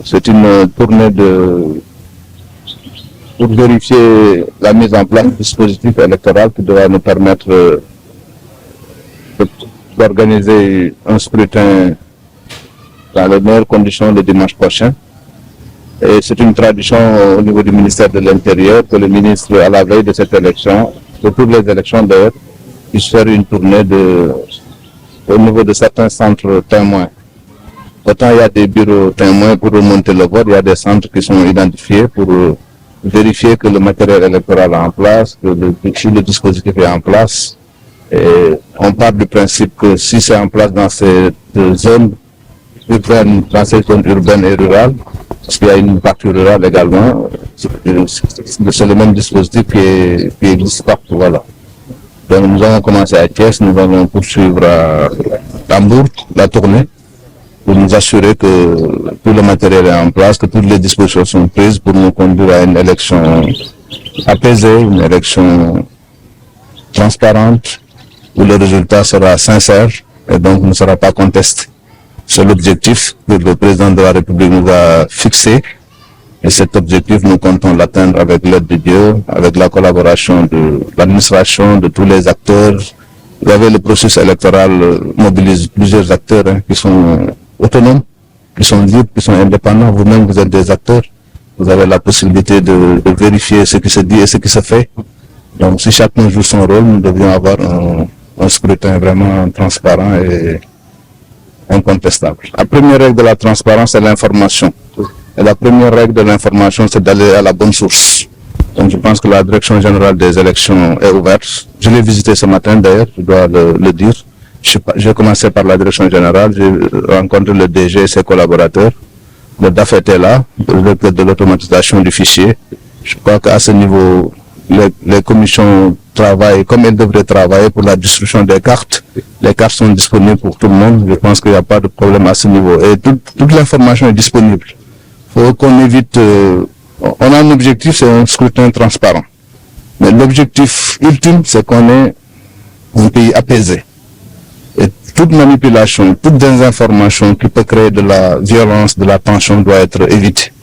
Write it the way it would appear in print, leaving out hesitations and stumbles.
c'est une tournée pour vérifier la mise en place du dispositif électoral qui doit nous permettre d'organiser un scrutin dans les meilleures conditions le dimanche prochain. Et c'est une tradition au niveau du ministère de l'Intérieur que le ministre, à la veille de cette élection, de toutes les élections d'ailleurs, puisse faire une tournée au niveau de certains centres témoins. Autant il y a des bureaux témoins pour remonter le vote, il y a des centres qui sont identifiés pour vérifier que le matériel électoral est en place, que le dispositif est en place. Et on part du principe que si c'est en place dans cette zone urbaine, et rurale, parce qu'il y a une partie rurale également, c'est le même dispositif qui existe partout. Voilà. Donc nous allons commencer à Thiès, nous allons poursuivre à Tambour la tournée pour nous assurer que tout le matériel est en place, que toutes les dispositions sont prises pour nous conduire à une élection apaisée, une élection transparente, où le résultat sera sincère et donc ne sera pas contesté. C'est l'objectif que le président de la République nous a fixé. Et cet objectif, nous comptons l'atteindre avec l'aide de Dieu, avec la collaboration de l'administration, de tous les acteurs. Vous avez le processus électoral mobilise plusieurs acteurs qui sont autonomes, qui sont libres, qui sont indépendants. Vous-même, vous êtes des acteurs. Vous avez la possibilité de vérifier ce qui se dit et ce qui se fait. Donc, si chacun joue son rôle, nous devions avoir un scrutin vraiment transparent et incontestable. La première règle de la transparence, c'est l'information. Et la première règle de l'information, c'est d'aller à la bonne source. Donc je pense que la direction générale des élections est ouverte. Je l'ai visité ce matin d'ailleurs, je dois le dire. J'ai commencé par la direction générale, j'ai rencontré le DG et ses collaborateurs. Le DAF était là, le directeur de l'automatisation du fichier. Je crois qu'à ce niveau, les commissions travaillent comme elles devraient travailler pour la distribution des cartes. Les cartes sont disponibles pour tout le monde. Je pense qu'il n'y a pas de problème à ce niveau. Et toute l'information est disponible. Il faut qu'on évite... on a un objectif, c'est un scrutin transparent. Mais l'objectif ultime, c'est qu'on ait un pays apaisé. Et toute manipulation, toute désinformation qui peut créer de la violence, de la tension doit être évitée.